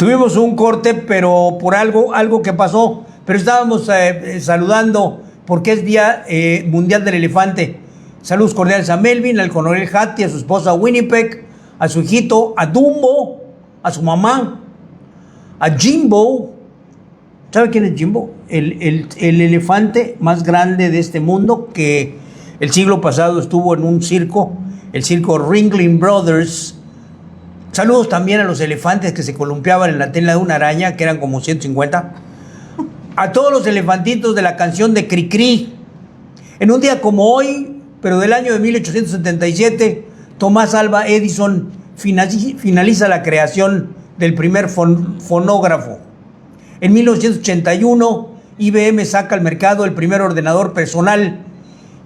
Tuvimos un corte, pero por algo que pasó. Pero estábamos saludando porque es Día Mundial del Elefante. Saludos cordiales a Melvin, al coronel Hattie, a su esposa Winnipeg, a su hijito, a Dumbo, a su mamá, a Jimbo. ¿Sabe quién es Jimbo? El elefante más grande de este mundo, que el siglo pasado estuvo en un circo, el circo Ringling Brothers. Saludos también a los elefantes que se columpiaban en la tela de una araña, que eran como 150. A todos los elefantitos de la canción de Cricri. En un día como hoy, pero del año de 1877, Thomas Alva Edison finaliza la creación del primer fonógrafo. En 1981, IBM saca al mercado el primer ordenador personal.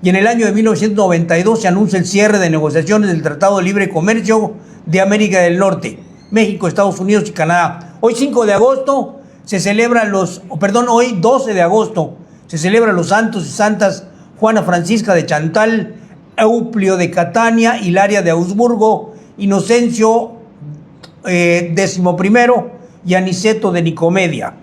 Y en el año de 1992 se anuncia el cierre de negociaciones del Tratado de Libre Comercio de América del Norte, México, Estados Unidos y Canadá. Hoy 5 de agosto se celebran hoy 12 de agosto se celebran los santos y santas Juana Francisca de Chantal, Euplio de Catania, Hilaria de Augsburgo, Inocencio XI y Aniceto de Nicomedia.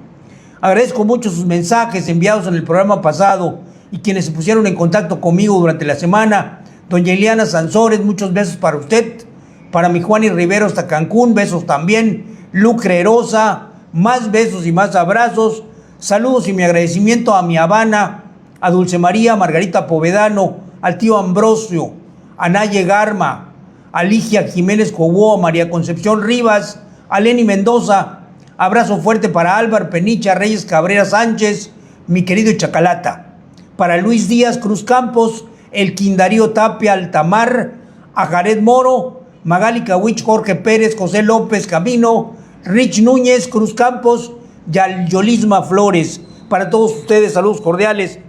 Agradezco mucho sus mensajes enviados en el programa pasado y quienes se pusieron en contacto conmigo durante la semana. Doña Eliana Sansores, muchos besos para usted. Para mi Juan y Rivero hasta Cancún, besos también. Lucre Rosa, más besos y más abrazos. Saludos y mi agradecimiento a mi Habana, a Dulce María, Margarita Povedano, al tío Ambrosio, a Naye Garma, a Ligia Jiménez Cobó, a María Concepción Rivas, a Lenny Mendoza. Abrazo fuerte para Álvaro Penicha, Reyes Cabrera Sánchez, mi querido Chacalata. Para Luis Díaz Cruz Campos, el Quindarío Tapia Altamar, a Jared Moro, Magali Kawich, Jorge Pérez, José López Camino, Rich Núñez Cruz Campos y al Yolisma Flores. Para todos ustedes, saludos cordiales.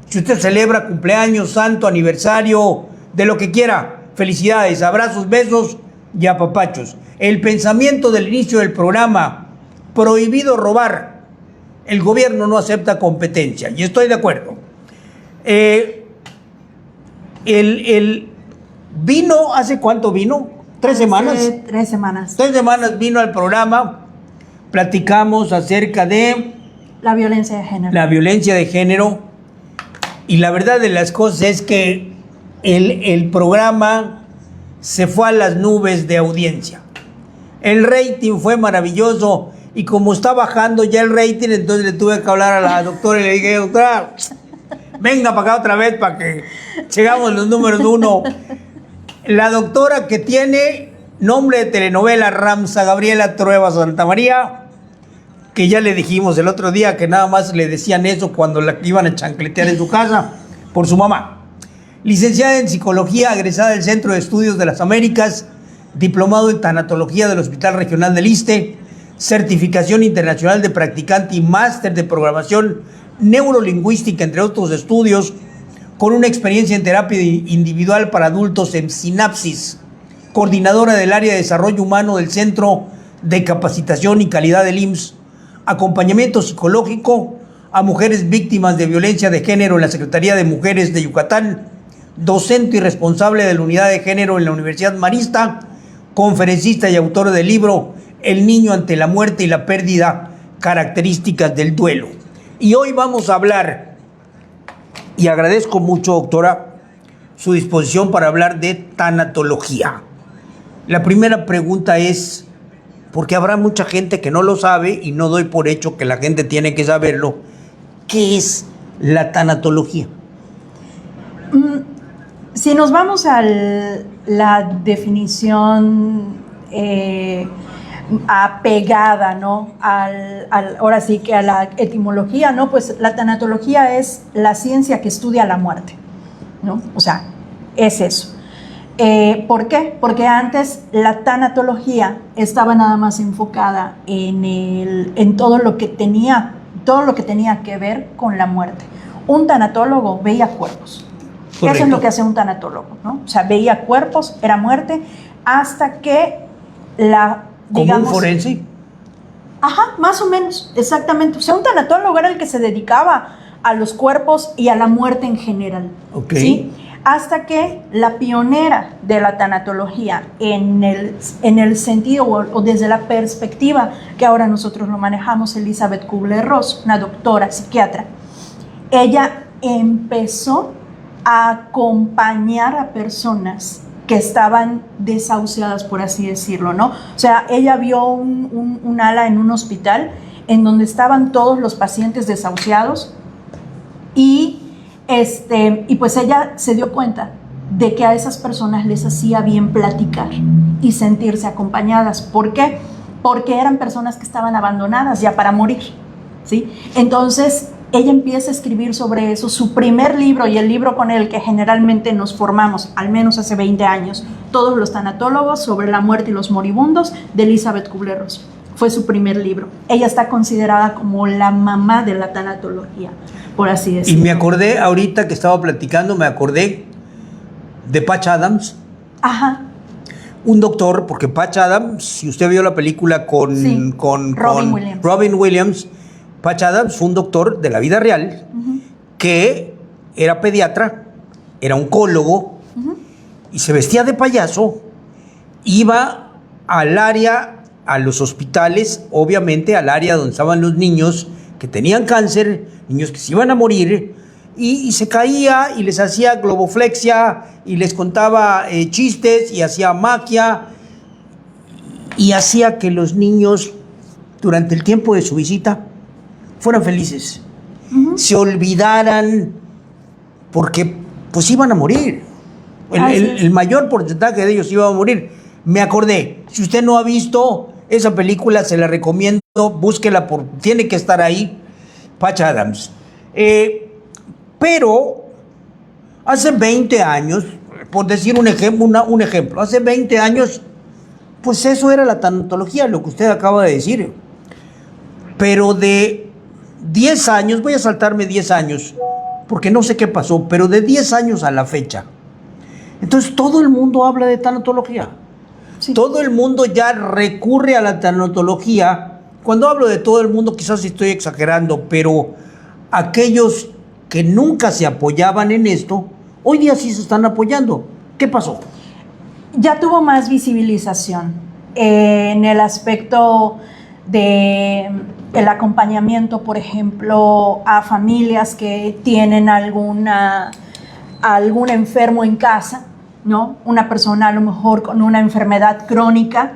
Si usted celebra cumpleaños, santo, aniversario, de lo que quiera, felicidades, abrazos, besos y apapachos. El pensamiento del inicio del programa: prohibido robar. El gobierno no acepta competencia, y estoy de acuerdo. El vino, ¿hace cuánto vino? 3 semanas. 3 semanas. 3 semanas vino al programa. Platicamos acerca de la violencia de género. La violencia de género. Y la verdad de las cosas es que el programa se fue a las nubes de audiencia. El rating fue maravilloso. Y como está bajando ya el rating, entonces le tuve que hablar a la doctora y le dije: doctora, venga para acá otra vez para que llegamos a los números 1. La doctora, que tiene nombre de telenovela, Ramsa Gabriela Trueba Santamaría, que ya le dijimos el otro día que nada más le decían eso cuando la iban a chancletear en su casa por su mamá. Licenciada en Psicología, egresada del Centro de Estudios de las Américas, diplomado en Tanatología del Hospital Regional del Iste, certificación internacional de practicante y máster de programación neurolingüística, entre otros estudios, con una experiencia en terapia individual para adultos en Sinapsis, coordinadora del área de desarrollo humano del Centro de Capacitación y Calidad del IMSS, acompañamiento psicológico a mujeres víctimas de violencia de género en la Secretaría de Mujeres de Yucatán, docente y responsable de la Unidad de Género en la Universidad Marista, conferencista y autora del libro El niño ante la muerte y la pérdida, características del duelo. Y hoy vamos a hablar, y agradezco mucho, doctora, su disposición para hablar de tanatología. La primera pregunta es, porque habrá mucha gente que no lo sabe, y no doy por hecho que la gente tiene que saberlo, ¿qué es la tanatología? Si nos vamos a la definición apegada, ¿no? Ahora sí que a la etimología, ¿no? Pues la tanatología es la ciencia que estudia la muerte, ¿no? O sea, es eso. ¿Por qué? Porque antes la tanatología estaba nada más enfocada en todo lo que tenía que ver con la muerte. Un tanatólogo veía cuerpos. Correcto. Eso es lo que hace un tanatólogo, ¿no? O sea, veía cuerpos, era muerte, hasta que digamos, ¿como un forense? Ajá, más o menos, exactamente. O sea, un tanatólogo era el que se dedicaba a los cuerpos y a la muerte en general. Okay. ¿Sí? hasta que la pionera de la tanatología en el sentido o desde la perspectiva que ahora nosotros lo manejamos, Elizabeth Kubler-Ross, una doctora psiquiatra, ella empezó a acompañar a personas que estaban desahuciadas, por así decirlo, ¿no? O sea, ella vio un ala en un hospital en donde estaban todos los pacientes desahuciados y pues ella se dio cuenta de que a esas personas les hacía bien platicar y sentirse acompañadas. ¿Por qué? Porque eran personas que estaban abandonadas ya para morir, ¿sí? Entonces, ella empieza a escribir sobre eso. Su primer libro y el libro con el que generalmente nos formamos, al menos hace 20 años, todos los tanatólogos, sobre la muerte y los moribundos, de Elizabeth Kubler-Ross. Fue su primer libro. Ella está considerada como la mamá de la tanatología, por así decirlo. Y me acordé, ahorita que estaba platicando, me acordé de Patch Adams. Ajá. Un doctor, porque Patch Adams, si usted vio la película con Robin Williams, Patch Adams fue un doctor de la vida real que era pediatra, era oncólogo y se vestía de payaso, iba al área, a los hospitales, obviamente al área donde estaban los niños que tenían cáncer, niños que se iban a morir, y se caía y les hacía globoflexia y les contaba chistes y hacía magia y hacía que los niños durante el tiempo de su visita fueran felices, se olvidaran, porque pues iban a morir. El mayor porcentaje de ellos iban a morir. Me acordé, si usted no ha visto esa película, se la recomiendo, búsquela, tiene que estar ahí, Patch Adams. Pero hace 20 años, por decir un ejemplo, hace 20 años, pues eso era la tanatología, lo que usted acaba de decir. Pero de 10 años, voy a saltarme 10 años, porque no sé qué pasó, pero de 10 años a la fecha, entonces todo el mundo habla de tanatología. Sí. Todo el mundo ya recurre a la tanatología. Cuando hablo de todo el mundo, quizás estoy exagerando, pero aquellos que nunca se apoyaban en esto, hoy día sí se están apoyando. ¿Qué pasó? Ya tuvo más visibilización en el aspecto del acompañamiento, por ejemplo, a familias que tienen algún enfermo en casa, ¿no? Una persona a lo mejor con una enfermedad crónica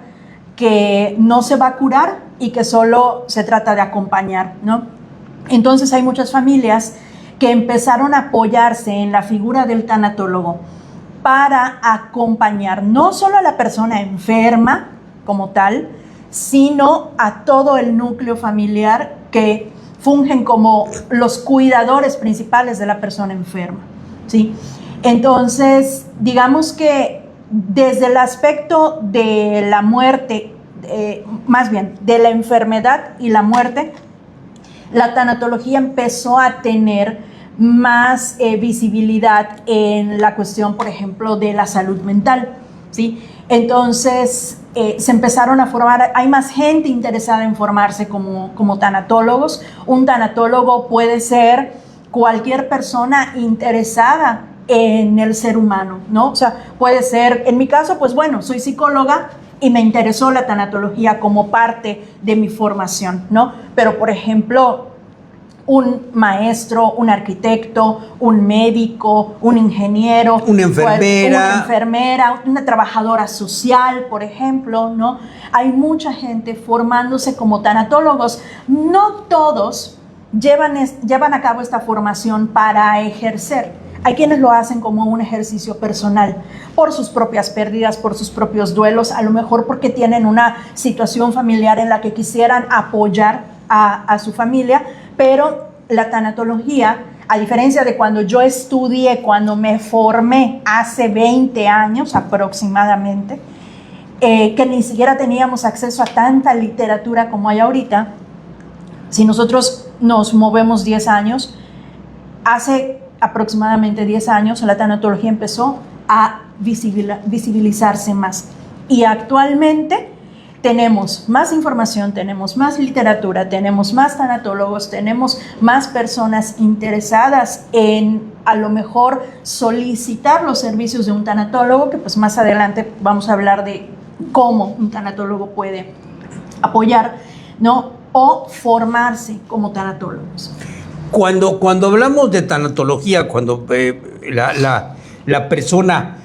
que no se va a curar y que solo se trata de acompañar, ¿no? Entonces hay muchas familias que empezaron a apoyarse en la figura del tanatólogo para acompañar no solo a la persona enferma como tal, sino a todo el núcleo familiar que fungen como los cuidadores principales de la persona enferma, ¿sí? Entonces, digamos que desde el aspecto de la muerte, más bien de la enfermedad y la muerte, la tanatología empezó a tener más visibilidad en la cuestión, por ejemplo, de la salud mental, ¿sí? Entonces, se empezaron a formar, hay más gente interesada en formarse como tanatólogos. Un tanatólogo puede ser cualquier persona interesada en el ser humano, ¿no? O sea, puede ser, en mi caso, pues bueno, soy psicóloga y me interesó la tanatología como parte de mi formación, ¿no? Pero, por ejemplo, un maestro, un arquitecto, un médico, un ingeniero, una enfermera, una trabajadora social, por ejemplo, ¿no? Hay mucha gente formándose como tanatólogos. No todos llevan a cabo esta formación para ejercer. Hay quienes lo hacen como un ejercicio personal, por sus propias pérdidas, por sus propios duelos, a lo mejor porque tienen una situación familiar en la que quisieran apoyar a su familia, pero la tanatología, a diferencia de cuando yo estudié, cuando me formé hace 20 años aproximadamente, que ni siquiera teníamos acceso a tanta literatura como hay ahorita, si nosotros nos movemos 10 años, hace aproximadamente 10 años la tanatología empezó a visibilizarse más. Y actualmente tenemos más información, tenemos más literatura, tenemos más tanatólogos, tenemos más personas interesadas en a lo mejor solicitar los servicios de un tanatólogo, que pues más adelante vamos a hablar de cómo un tanatólogo puede apoyar, ¿no? O formarse como tanatólogos. Cuando hablamos de tanatología, cuando la persona,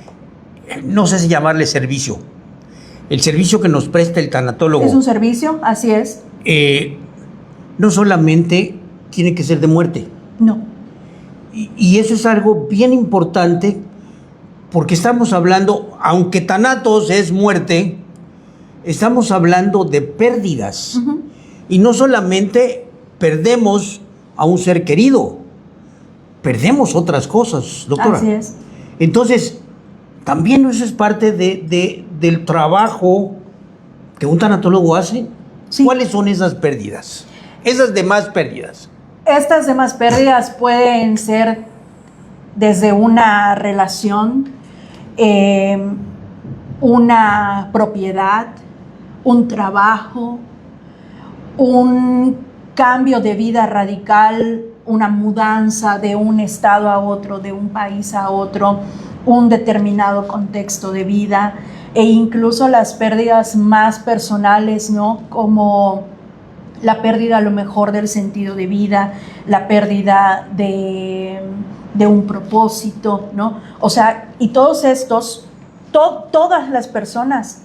no sé si llamarle servicio, el servicio que nos presta el tanatólogo. Es un servicio, así es. No solamente tiene que ser de muerte. No. Y eso es algo bien importante, porque estamos hablando, aunque tanatos es muerte, estamos hablando de pérdidas. Uh-huh. Y no solamente perdemos a un ser querido, perdemos otras cosas, doctora. Así es. Entonces, también eso es parte del trabajo que un tanatólogo hace. Sí. ¿Cuáles son esas pérdidas? Esas demás pérdidas. Estas demás pérdidas pueden ser desde una relación, una propiedad, un trabajo, un cambio de vida radical, una mudanza de un estado a otro, de un país a otro, un determinado contexto de vida, e incluso las pérdidas más personales, ¿no? Como la pérdida a lo mejor del sentido de vida, la pérdida de un propósito, ¿no? O sea, y todos estos, todas las personas,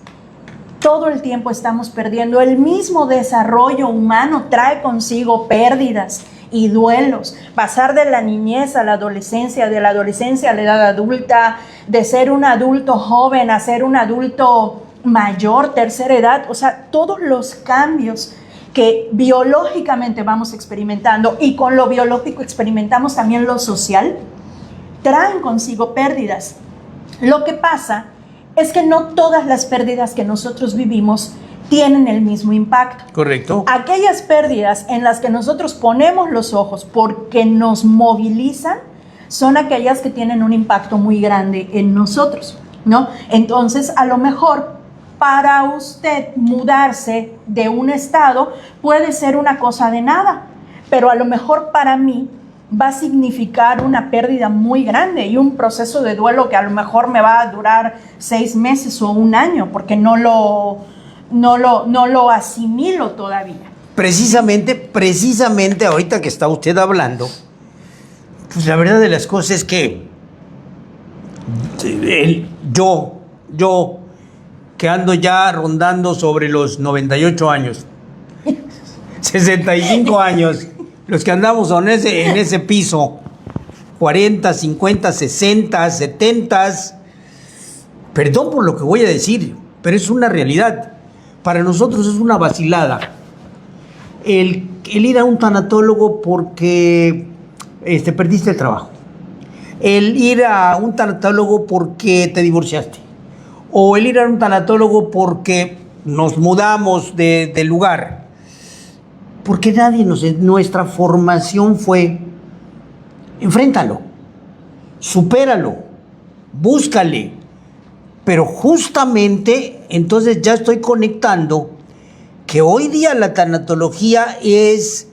todo el tiempo estamos perdiendo. El mismo desarrollo humano trae consigo pérdidas y duelos. Pasar de la niñez a la adolescencia, de la adolescencia a la edad adulta, de ser un adulto joven a ser un adulto mayor, tercera edad. O sea, todos los cambios que biológicamente vamos experimentando, y con lo biológico experimentamos también lo social, traen consigo pérdidas. Lo que pasa es que no todas las pérdidas que nosotros vivimos tienen el mismo impacto. Correcto. Aquellas pérdidas en las que nosotros ponemos los ojos porque nos movilizan son aquellas que tienen un impacto muy grande en nosotros, ¿no? Entonces, a lo mejor para usted mudarse de un estado puede ser una cosa de nada, pero a lo mejor para mí va a significar una pérdida muy grande y un proceso de duelo que a lo mejor me va a durar 6 meses o 1 año, porque no lo asimilo todavía. Precisamente ahorita que está usted hablando, pues la verdad de las cosas es que yo que ando ya rondando sobre los 98 años, 65 años, los que andamos en ese piso, 40, 50, 60, 70, perdón por lo que voy a decir, pero es una realidad. Para nosotros es una vacilada el ir a un tanatólogo porque perdiste el trabajo, el ir a un tanatólogo porque te divorciaste, o el ir a un tanatólogo porque nos mudamos de lugar. Porque nuestra formación fue, enfréntalo, supéralo, búscale. Pero justamente entonces ya estoy conectando que hoy día la tanatología es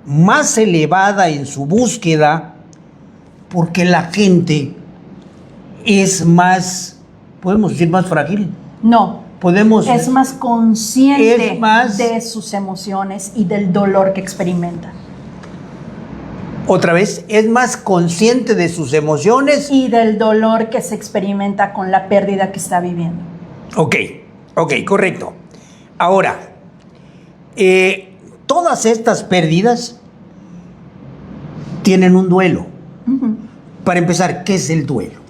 más elevada en su búsqueda porque la gente es más, podemos decir, más frágil. No. Es más consciente de sus emociones y del dolor que experimenta. Otra vez, es más consciente de sus emociones. Y del dolor que se experimenta con la pérdida que está viviendo. Ok, correcto. Ahora, todas estas pérdidas tienen un duelo. Uh-huh. Para empezar, ¿qué es el duelo?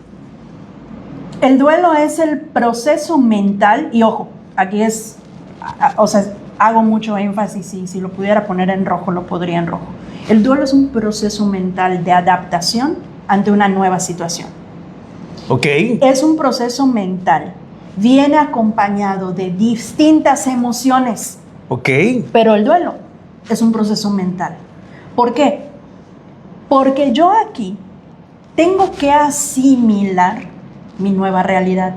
El duelo es el proceso mental, y ojo, aquí es, o sea, hago mucho énfasis, y si lo pudiera poner en rojo, lo podría en rojo. El duelo es un proceso mental de adaptación ante una nueva situación. Ok. Es un proceso mental, viene acompañado de distintas emociones. Ok. Pero el duelo es un proceso mental. ¿Por qué? Porque yo aquí tengo que asimilar mi nueva realidad.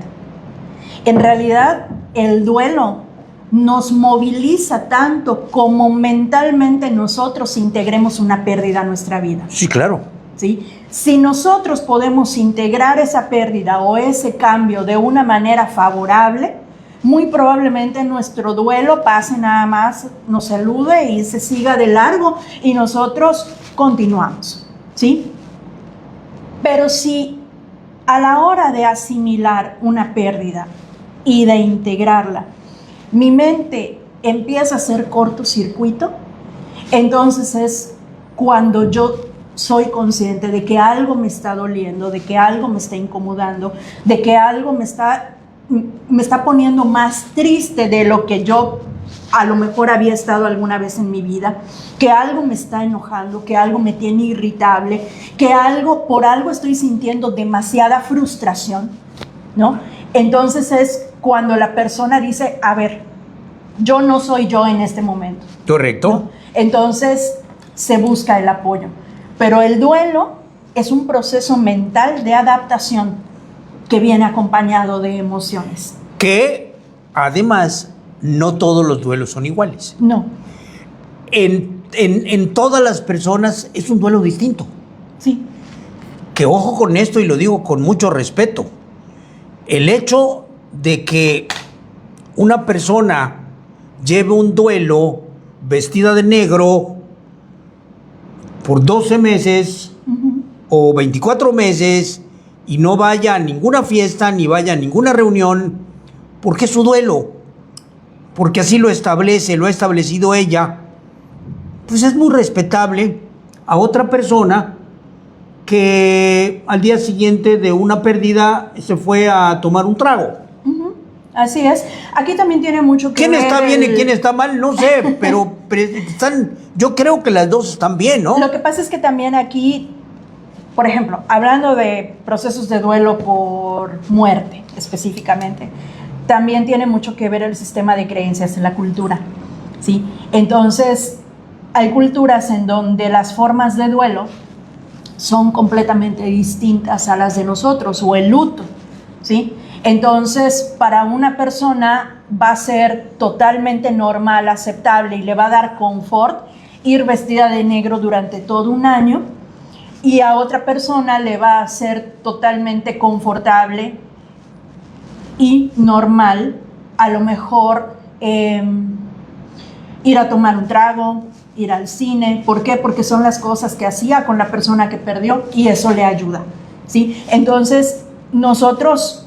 En realidad, el duelo nos moviliza tanto como mentalmente nosotros integremos una pérdida a nuestra vida. Sí, claro. ¿Sí? Si nosotros podemos integrar esa pérdida o ese cambio de una manera favorable, muy probablemente nuestro duelo pase nada más, nos salude y se siga de largo y nosotros continuamos, ¿sí? Pero si a la hora de asimilar una pérdida y de integrarla, mi mente empieza a hacer cortocircuito, entonces es cuando yo soy consciente de que algo me está doliendo, de que algo me está incomodando, de que algo me está poniendo más triste de lo que yo a lo mejor había estado alguna vez en mi vida, que algo me está enojando, que algo me tiene irritable, que por algo estoy sintiendo demasiada frustración, ¿no? Entonces es cuando la persona dice, a ver, yo no soy yo en este momento. Correcto. ¿No? Entonces se busca el apoyo. Pero el duelo es un proceso mental de adaptación que viene acompañado de emociones. Que además no todos los duelos son iguales. No. En todas las personas es un duelo distinto. Sí. Que ojo con esto y lo digo con mucho respeto. El hecho de que una persona lleve un duelo vestida de negro por 12 meses o 24 meses y no vaya a ninguna fiesta ni vaya a ninguna reunión, porque es su duelo, porque así lo establece, lo ha establecido ella, pues es muy respetable a otra persona que al día siguiente de una pérdida se fue a tomar un trago. Así es. Aquí también tiene mucho que ver. ¿Quién está bien y quién está mal? No sé, pero yo creo que las dos están bien, ¿no? Lo que pasa es que también aquí, por ejemplo, hablando de procesos de duelo por muerte específicamente, también tiene mucho que ver el sistema de creencias en la cultura, ¿sí? Entonces, hay culturas en donde las formas de duelo son completamente distintas a las de nosotros, o el luto, ¿sí? Entonces, para una persona va a ser totalmente normal, aceptable y le va a dar confort ir vestida de negro durante todo un año, y a otra persona le va a ser totalmente confortable y normal, a lo mejor ir a tomar un trago, ir al cine. ¿Por qué? Porque son las cosas que hacía con la persona que perdió y eso le ayuda, ¿sí? Entonces, nosotros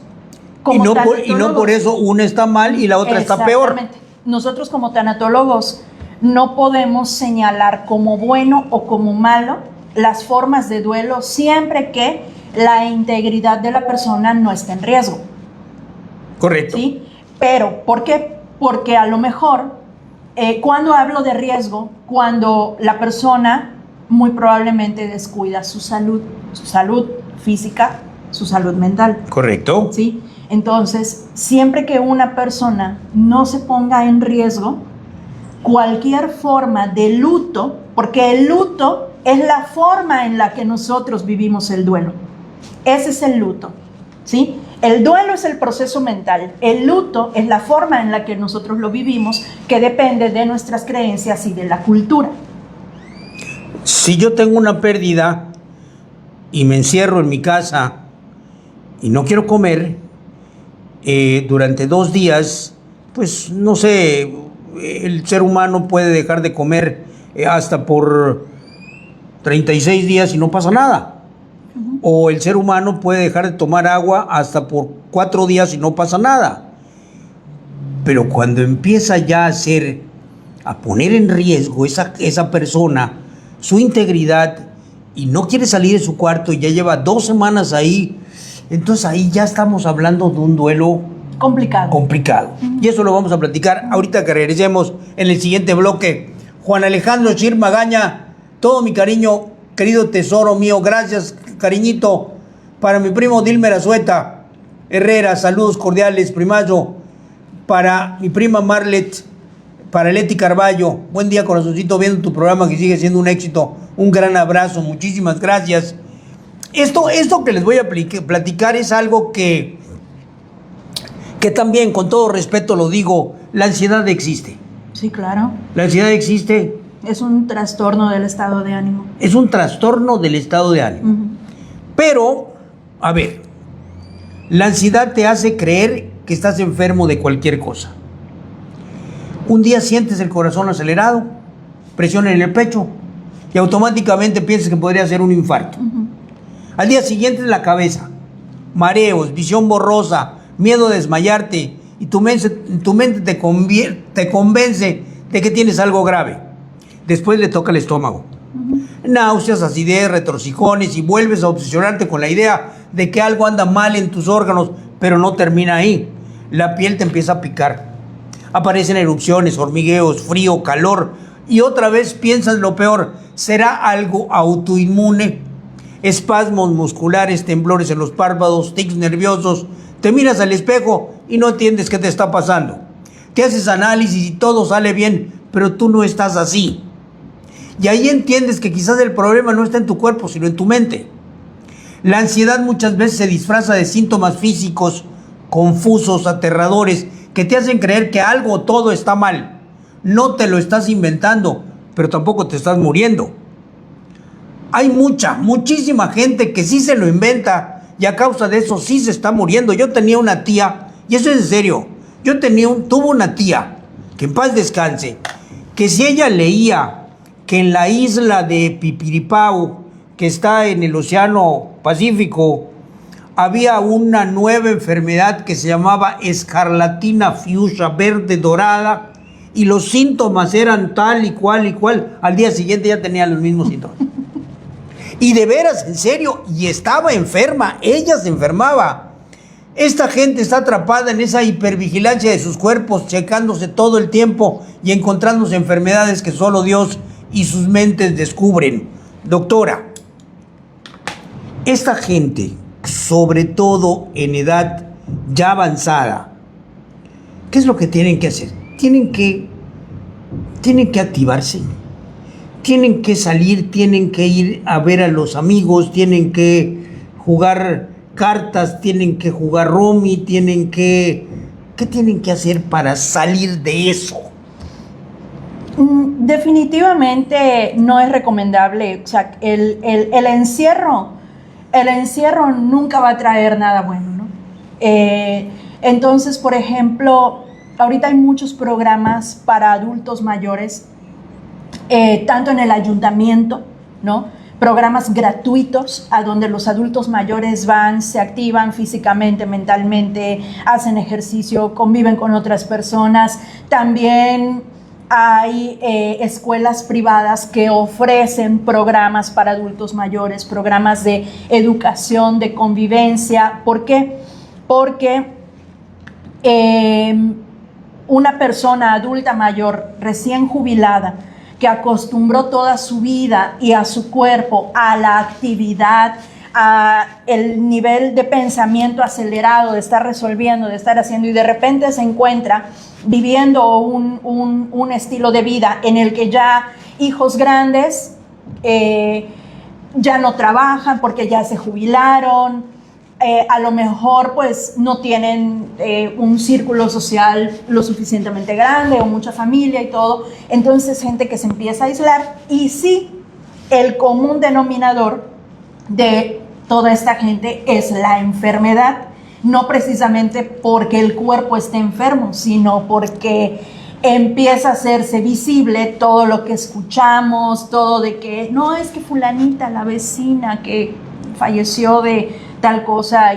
como y no por eso una está mal y la otra está peor. Exactamente. Nosotros como tanatólogos no podemos señalar como bueno o como malo las formas de duelo siempre que la integridad de la persona no esté en riesgo. Correcto. ¿Sí? Pero, ¿por qué? Porque a lo mejor, cuando hablo de riesgo, cuando la persona muy probablemente descuida su salud física, su salud mental. Correcto. ¿Sí? Entonces, siempre que una persona no se ponga en riesgo, cualquier forma de luto, porque el luto es la forma en la que nosotros vivimos el duelo. Ese es el luto, ¿sí? El duelo es el proceso mental, el luto es la forma en la que nosotros lo vivimos, que depende de nuestras creencias y de la cultura. Si yo tengo una pérdida y me encierro en mi casa y no quiero comer, durante 2 días, pues no sé, el ser humano puede dejar de comer hasta por 36 días y no pasa nada. O el ser humano puede dejar de tomar agua hasta por 4 días y no pasa nada. Pero cuando empieza ya a poner en riesgo esa persona, su integridad, y no quiere salir de su cuarto y ya lleva 2 semanas ahí, entonces ahí ya estamos hablando de un duelo complicado. Y eso lo vamos a platicar ahorita que regresemos en el siguiente bloque. Juan Alejandro Schirr Magaña, todo mi cariño, querido tesoro mío, gracias, cariñito, para mi primo Dilmer Azueta Herrera, saludos cordiales, primazo, para mi prima Marlet, para Leti Carballo, buen día, corazoncito, viendo tu programa que sigue siendo un éxito, un gran abrazo, muchísimas gracias. Esto que les voy a platicar es algo que también, con todo respeto lo digo, la ansiedad existe. Sí, claro. La ansiedad existe. Es un trastorno del estado de ánimo. Es un trastorno del estado de ánimo. Pero, a ver, la ansiedad te hace creer que estás enfermo de cualquier cosa. Un día sientes el corazón acelerado, presión en el pecho y automáticamente piensas que podría ser un infarto. Al día siguiente la cabeza, mareos, visión borrosa, miedo a desmayarte y tu mente te convence de que tienes algo grave. Después le toca el estómago. Náuseas, acidez, retorcijones y vuelves a obsesionarte con la idea de que algo anda mal en tus órganos, pero no termina ahí. La piel te empieza a picar. Aparecen erupciones, hormigueos, frío, calor y otra vez piensas lo peor. ¿Será algo autoinmune? Espasmos musculares, temblores en los párpados, tics nerviosos. Te miras al espejo y no entiendes qué te está pasando. Te haces análisis y todo sale bien, pero tú no estás así. Y ahí entiendes que quizás el problema no está en tu cuerpo, sino en tu mente. La ansiedad muchas veces se disfraza de síntomas físicos confusos, aterradores, que te hacen creer que algo o todo está mal. No te lo estás inventando, pero tampoco te estás muriendo. Hay muchísima gente que sí se lo inventa y a causa de eso sí se está muriendo. Yo tenía una tía, y eso es en serio, tuve una tía, que en paz descanse, que si ella leía que en la isla de Pipiripau, que está en el Océano Pacífico, había una nueva enfermedad que se llamaba escarlatina fuchsia verde dorada y los síntomas eran tal y cual, al día siguiente ya tenía los mismos síntomas. Y de veras, en serio, y estaba enferma, ella se enfermaba. Esta gente está atrapada en esa hipervigilancia de sus cuerpos, checándose todo el tiempo y encontrándose enfermedades que solo Dios y sus mentes descubren. Doctora, esta gente, sobre todo en edad ya avanzada, ¿qué es lo que tienen que hacer? Tienen que activarse, tienen que salir, tienen que ir a ver a los amigos, tienen que jugar cartas, tienen que jugar romy, ¿qué tienen que hacer para salir de eso? Definitivamente no es recomendable. O sea, el encierro nunca va a traer nada bueno, ¿no? Entonces, por ejemplo, ahorita hay muchos programas para adultos mayores, tanto en el ayuntamiento, ¿no? Programas gratuitos a donde los adultos mayores van, se activan físicamente, mentalmente, hacen ejercicio, conviven con otras personas. También hay escuelas privadas que ofrecen programas para adultos mayores, programas de educación, de convivencia. ¿Por qué? Porque una persona adulta mayor recién jubilada que acostumbró toda su vida y a su cuerpo a la actividad, a el nivel de pensamiento acelerado, de estar resolviendo, de estar haciendo, y de repente se encuentra viviendo un estilo de vida en el que ya hijos grandes ya no trabajan porque ya se jubilaron, a lo mejor pues no tienen un círculo social lo suficientemente grande o mucha familia y todo, entonces gente que se empieza a aislar. Y sí, el común denominador de toda esta gente es la enfermedad, no precisamente porque el cuerpo esté enfermo, sino porque empieza a hacerse visible todo lo que escuchamos, todo de que no, es que fulanita, la vecina que falleció de tal cosa,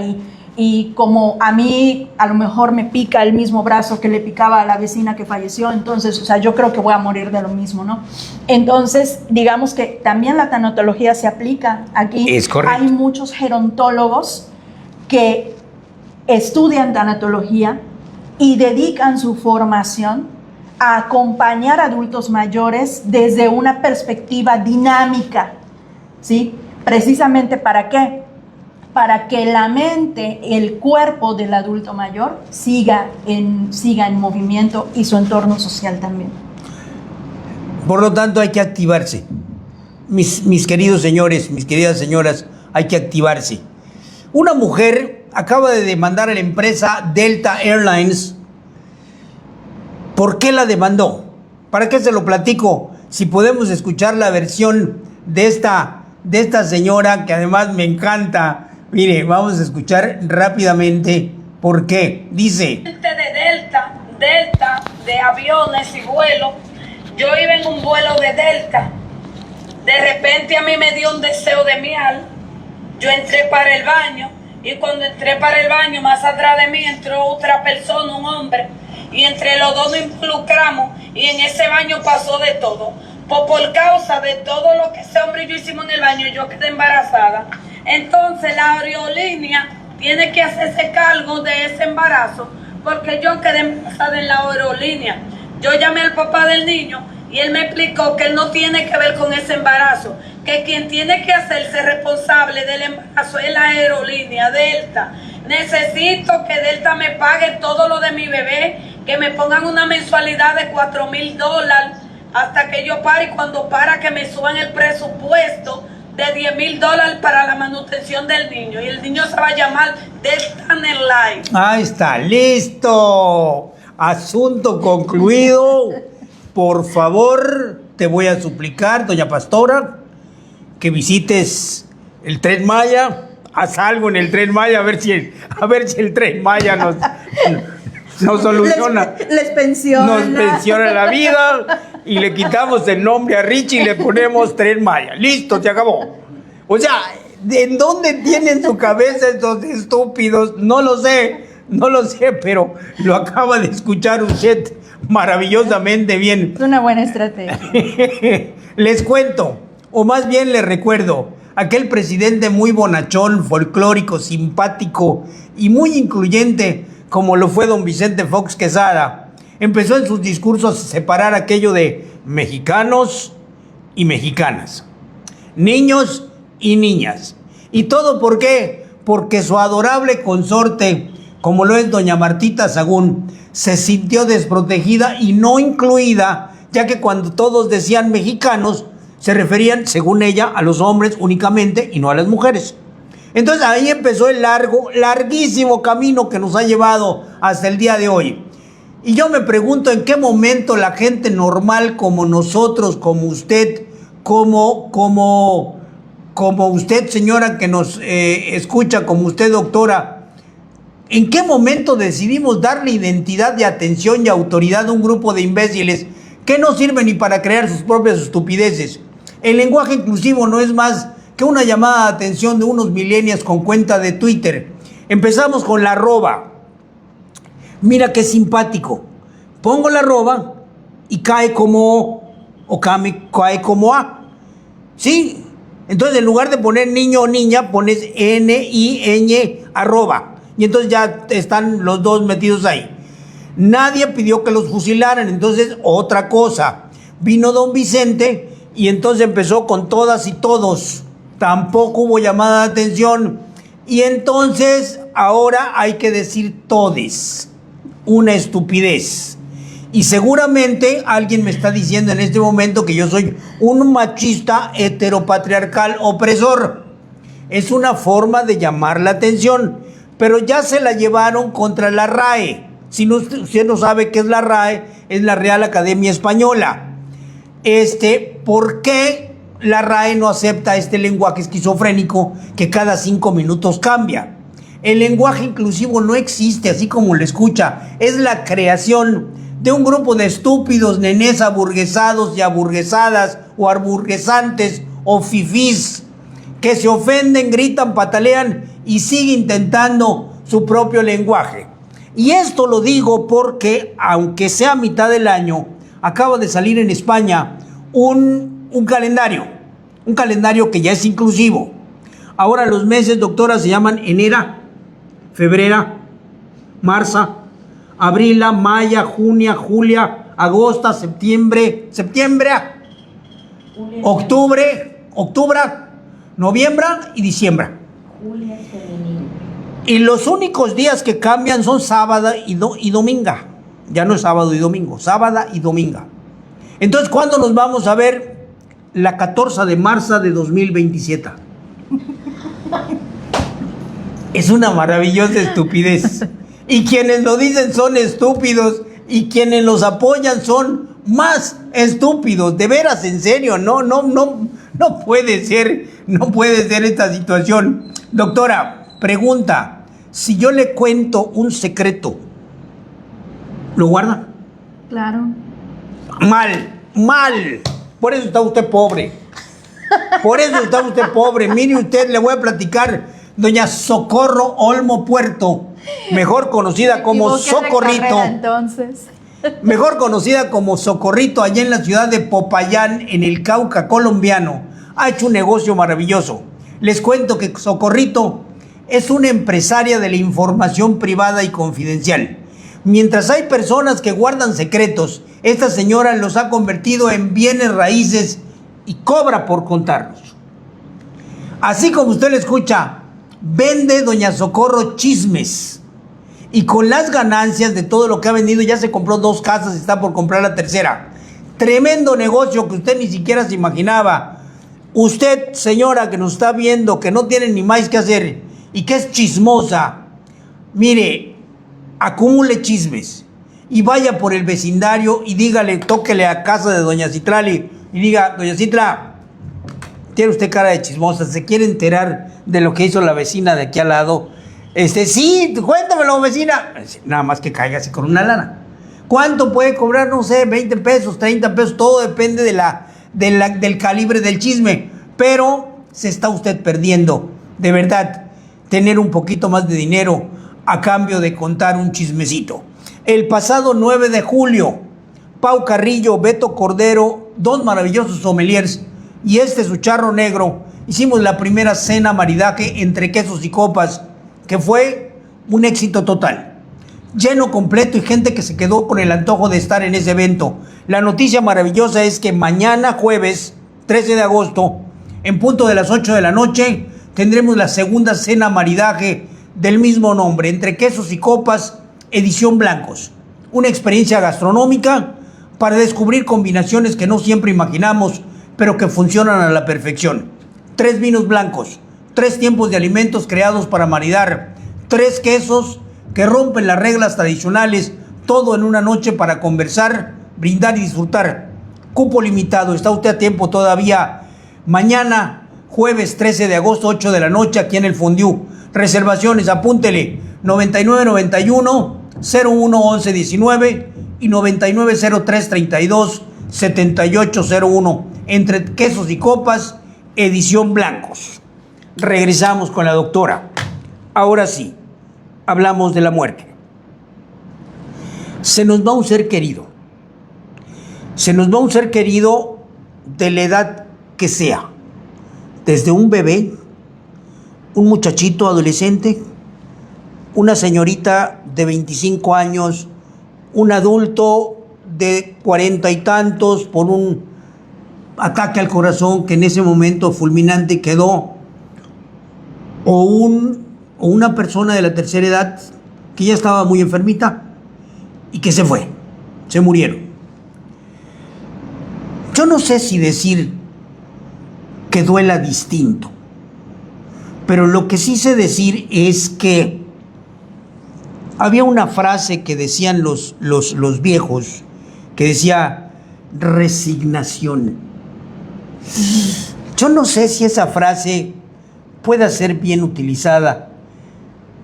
y como a mí a lo mejor me pica el mismo brazo que le picaba a la vecina que falleció, entonces, o sea, yo creo que voy a morir de lo mismo, ¿no? Entonces, digamos que también la tanatología se aplica aquí. Es correcto. Hay muchos gerontólogos que estudian tanatología y dedican su formación a acompañar a adultos mayores desde una perspectiva dinámica, ¿sí? Precisamente, ¿para qué? Para que la mente, el cuerpo del adulto mayor siga en movimiento y su entorno social también. Por lo tanto, hay que activarse. Mis queridos señores, mis queridas señoras, hay que activarse. Una mujer acaba de demandar a la empresa Delta Airlines ¿Por qué la demandó? ¿Para qué se lo platico? Si podemos escuchar la versión de esta señora, que además me encanta. Mire, vamos a escuchar rápidamente por qué. Dice: de Delta, de aviones y vuelos. Yo iba en un vuelo de Delta. De repente a mí me dio un deseo de miel. Yo entré para el baño y cuando entré para el baño, más atrás de mí entró otra persona, un hombre, y entre los dos nos involucramos y en ese baño pasó de todo. Por causa de todo lo que ese hombre y yo hicimos en el baño, yo quedé embarazada. Entonces la aerolínea tiene que hacerse cargo de ese embarazo porque yo quedé embarazada en la aerolínea. Yo llamé al papá del niño y él me explicó que él no tiene que ver con ese embarazo, que quien tiene que hacerse responsable del embarazo es la aerolínea Delta. Necesito que Delta me pague todo lo de mi bebé, que me pongan una mensualidad de $4,000 hasta que yo pare, y cuando para que me suban el presupuesto de $10,000 para la manutención del niño, y el niño se va a llamar Delta Airlines. Ahí está, listo. Asunto concluido. Por favor, te voy a suplicar, doña Pastora, que visites el Tren Maya. Haz algo en el Tren Maya, a ver si el Tren Maya nos soluciona. Les pensiona. Nos pensiona la vida y le quitamos el nombre a Richie y le ponemos Tren Maya. Listo, se acabó. O sea, ¿en dónde tienen su cabeza estos estúpidos? No lo sé, pero lo acaba de escuchar usted maravillosamente bien. Es una buena estrategia. Les cuento, o más bien les recuerdo, aquel presidente muy bonachón, folclórico, simpático y muy incluyente, como lo fue don Vicente Fox Quesada, empezó en sus discursos a separar aquello de mexicanos y mexicanas, niños y niñas. ¿Y todo por qué? Porque su adorable consorte, como lo es doña Martita Sagún, se sintió desprotegida y no incluida, ya que cuando todos decían mexicanos, se referían, según ella, a los hombres únicamente y no a las mujeres. Entonces ahí empezó el larguísimo camino que nos ha llevado hasta el día de hoy. Y yo me pregunto en qué momento la gente normal como nosotros, como usted, como usted, señora, que nos escucha, como usted, doctora, ¿en qué momento decidimos darle identidad y atención y autoridad a un grupo de imbéciles que no sirven ni para crear sus propias estupideces? El lenguaje inclusivo no es más que una llamada de atención de unos millennials con cuenta de Twitter. Empezamos con la arroba. Mira qué simpático. Pongo la arroba y cae como O, o cae como A. ¿Sí? Entonces en lugar de poner niño o niña, pones N-I-Ñ arroba. Y entonces ya están los dos metidos ahí. Nadie pidió que los fusilaran. Entonces, otra cosa. Vino don Vicente y entonces empezó con todas y todos. Tampoco hubo llamada de atención. Y entonces, ahora hay que decir todes. Una estupidez. Y seguramente alguien me está diciendo en este momento que yo soy un machista heteropatriarcal opresor. Es una forma de llamar la atención. Pero ya se la llevaron contra la RAE. Si usted no sabe qué es la RAE, es la Real Academia Española. ¿Por qué la RAE no acepta este lenguaje esquizofrénico que cada 5 minutos cambia? El lenguaje inclusivo no existe así como lo escucha. Es la creación de un grupo de estúpidos nenés aburguesados y aburguesadas o aburguesantes o fifís que se ofenden, gritan, patalean y siguen intentando su propio lenguaje. Y esto lo digo porque, aunque sea mitad del año, acaba de salir en España un calendario que ya es inclusivo. Ahora los meses, doctora, se llaman enera, febrera, marza, abrila, maya, junia, julia, agosta, septiembre, octubre, noviembre y diciembre. Y los únicos días que cambian son sábado y domingo. Ya no es sábado y domingo, sábado y domingo. Entonces, ¿cuándo nos vamos a ver? La 14 de marzo de 2027. Es una maravillosa estupidez. Y quienes lo dicen son estúpidos. y quienes los apoyan son más estúpidos. De veras, en serio, no puede ser, no puede ser esta situación. Doctora, pregunta, si yo le cuento un secreto, ¿lo guarda? Claro. Mal. Por eso está usted pobre. Por eso está usted pobre. Mire usted, le voy a platicar. Doña Socorro Olmo Puerto, mejor conocida como Socorrito. Entonces. Mejor conocida como Socorrito, allá en la ciudad de Popayán, en el Cauca colombiano, ha hecho un negocio maravilloso. Les cuento que Socorrito es una empresaria de la información privada y confidencial. Mientras hay personas que guardan secretos, esta señora los ha convertido en bienes raíces y cobra por contarlos. Así como usted le escucha, vende doña Socorro chismes. Y con las ganancias de todo lo que ha vendido ya se compró 2 casas y está por comprar la tercera. Tremendo negocio que usted ni siquiera se imaginaba. Usted, señora, que nos está viendo, que no tiene ni más que hacer y que es chismosa, mire, acumule chismes y vaya por el vecindario y dígale, tóquele a casa de doña Citlali y diga, doña Citla, tiene usted cara de chismosa, ¿se quiere enterar de lo que hizo la vecina de aquí al lado? Sí, cuéntamelo, vecina. Nada más que caiga así con una lana. ¿Cuánto puede cobrar? No sé, 20 pesos, 30 pesos, todo depende del calibre del chisme. Pero se está usted perdiendo, de verdad, tener un poquito más de dinero a cambio de contar un chismecito. El pasado 9 de julio, Pau Carrillo, Beto Cordero, 2 maravillosos sommeliers, y su charro negro, hicimos la primera cena maridaje entre quesos y copas, que fue un éxito total, lleno completo y gente que se quedó con el antojo de estar en ese evento. La noticia maravillosa es que mañana jueves 13 de agosto, en punto de las 8 de la noche, tendremos la segunda cena maridaje del mismo nombre, entre quesos y copas, edición blancos. Una experiencia gastronómica para descubrir combinaciones que no siempre imaginamos, pero que funcionan a la perfección. 3 vinos blancos, 3 tiempos de alimentos creados para maridar, 3 quesos que rompen las reglas tradicionales, todo en una noche para conversar, brindar y disfrutar. Cupo limitado, está usted a tiempo todavía. Mañana, jueves 13 de agosto, 8 de la noche, aquí en el Fondue. Reservaciones, apúntele, 9991 011119 y 990332 7801. Entre quesos y copas, edición blancos. Regresamos con la doctora. Ahora sí, hablamos de la muerte. Se nos va un ser querido. Se nos va un ser querido de la edad que sea. Desde un bebé, un muchachito adolescente, una señorita de 25 años, un adulto de 40 y tantos por un ataque al corazón que en ese momento fulminante quedó, o una persona de la tercera edad que ya estaba muy enfermita y que se murieron. Yo no sé si decir que duela distinto, pero lo que sí sé decir es que había una frase que decían los viejos, que decía resignación. Yo no sé si esa frase pueda ser bien utilizada,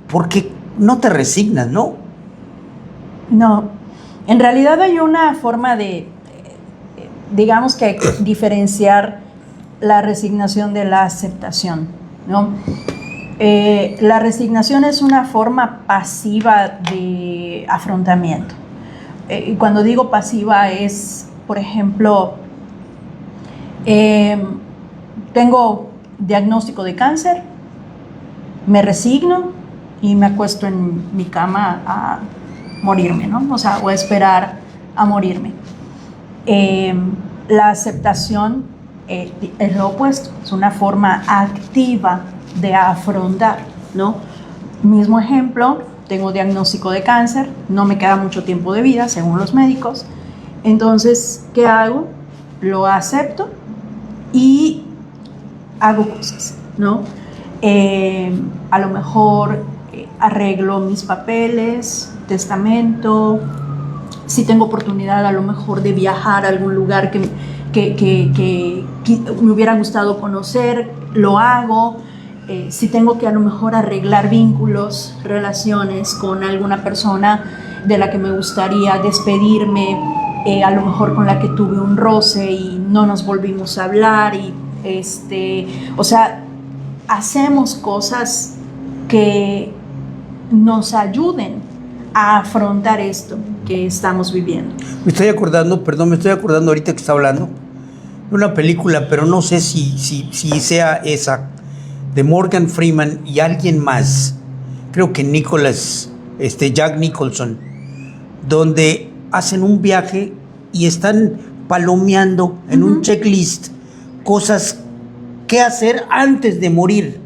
porque no te resignas, ¿no? No, en realidad hay una forma de, digamos que diferenciar la resignación de la aceptación, ¿no? La resignación es una forma pasiva de afrontamiento. Y cuando digo pasiva es, por ejemplo, tengo diagnóstico de cáncer, me resigno y me acuesto en mi cama a morirme, ¿no? O sea, o a esperar a morirme. La aceptación es lo opuesto, es una forma activa de afrontar, ¿no? Mismo ejemplo, tengo diagnóstico de cáncer, no me queda mucho tiempo de vida, según los médicos. Entonces, ¿qué hago? Lo acepto y hago cosas, ¿no? A lo mejor arreglo mis papeles, testamento, si tengo oportunidad a lo mejor de viajar a algún lugar que me hubiera gustado conocer, lo hago. Si tengo que a lo mejor arreglar vínculos, relaciones con alguna persona de la que me gustaría despedirme, a lo mejor con la que tuve un roce y no nos volvimos a hablar, y o sea, hacemos cosas que nos ayuden a afrontar esto que estamos viviendo. Me estoy acordando ahorita que está hablando de una película, pero no sé si sea esa, de Morgan Freeman y alguien más, creo que Jack Nicholson, donde hacen un viaje y están palomeando en un checklist cosas que hacer antes de morir,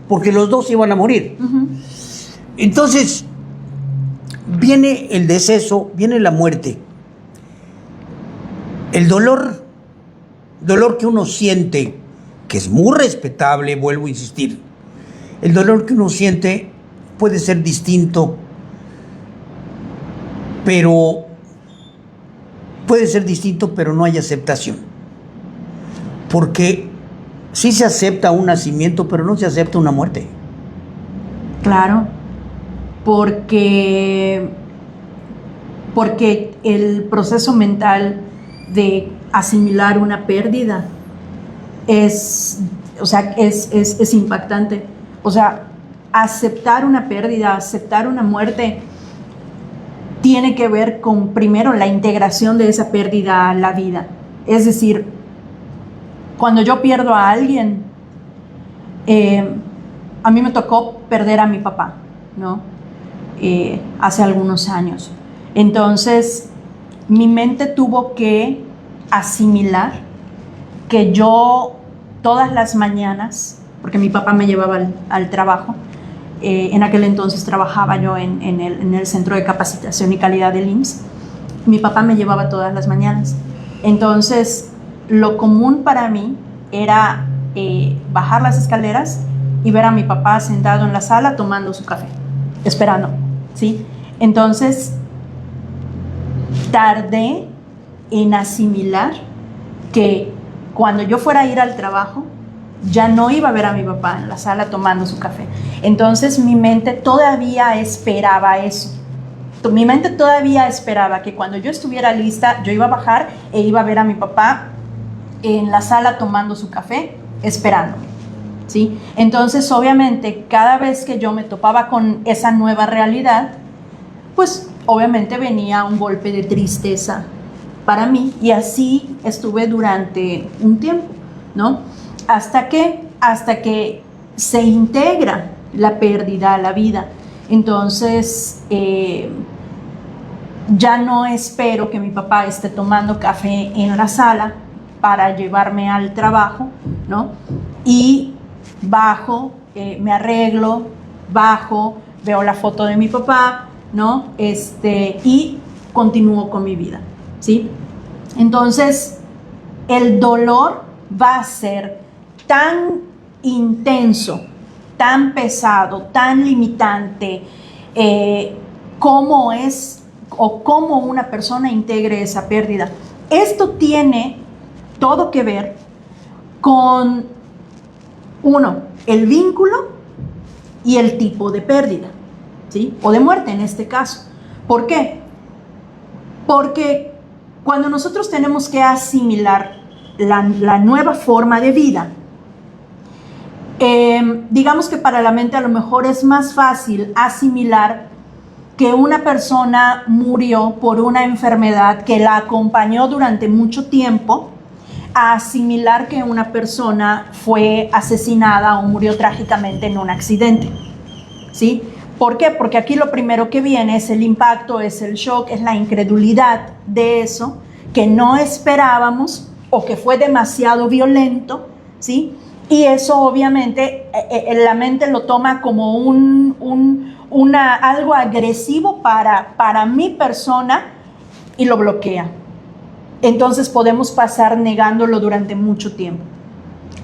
porque los dos iban a morir. Entonces viene el deceso, viene la muerte, el dolor que uno siente, que es muy respetable, vuelvo a insistir. El dolor que uno siente puede ser distinto, pero no hay aceptación. Porque sí se acepta un nacimiento, pero no se acepta una muerte. Claro, porque el proceso mental de asimilar una pérdida es impactante. O sea, aceptar una pérdida, aceptar una muerte, tiene que ver con, primero, la integración de esa pérdida a la vida. Es decir, cuando yo pierdo a alguien, a mí me tocó perder a mi papá, ¿no? Hace algunos años. Entonces, mi mente tuvo que asimilar que yo todas las mañanas, porque mi papá me llevaba al trabajo, en aquel entonces trabajaba yo en el Centro de Capacitación y Calidad del IMSS, mi papá me llevaba todas las mañanas. Entonces, lo común para mí era bajar las escaleras y ver a mi papá sentado en la sala tomando su café, esperando, ¿sí? Entonces, tardé en asimilar que cuando yo fuera a ir al trabajo, ya no iba a ver a mi papá en la sala tomando su café. Entonces mi mente todavía esperaba eso. Mi mente todavía esperaba que cuando yo estuviera lista, yo iba a bajar e iba a ver a mi papá en la sala tomando su café, esperándome, ¿sí? Entonces, obviamente, cada vez que yo me topaba con esa nueva realidad, pues obviamente venía un golpe de tristeza para mí, y así estuve durante un tiempo, ¿no? Hasta que se integra la pérdida a la vida. Entonces, ya no espero que mi papá esté tomando café en la sala para llevarme al trabajo, ¿no? Y bajo, me arreglo, bajo, veo la foto de mi papá, ¿no? Y continúo con mi vida, ¿sí? Entonces, el dolor va a ser tan intenso, tan pesado, tan limitante, cómo es o cómo una persona integre esa pérdida. Esto tiene todo que ver con, uno, el vínculo y el tipo de pérdida, ¿sí? O de muerte en este caso. ¿Por qué? Porque cuando nosotros tenemos que asimilar la nueva forma de vida, digamos que para la mente a lo mejor es más fácil asimilar que una persona murió por una enfermedad que la acompañó durante mucho tiempo, a asimilar que una persona fue asesinada o murió trágicamente en un accidente, ¿sí? ¿Por qué? Porque aquí lo primero que viene es el impacto, es el shock, es la incredulidad de eso que no esperábamos o que fue demasiado violento, ¿sí? Y eso obviamente la mente lo toma como algo agresivo para mi persona y lo bloquea. Entonces podemos pasar negándolo durante mucho tiempo.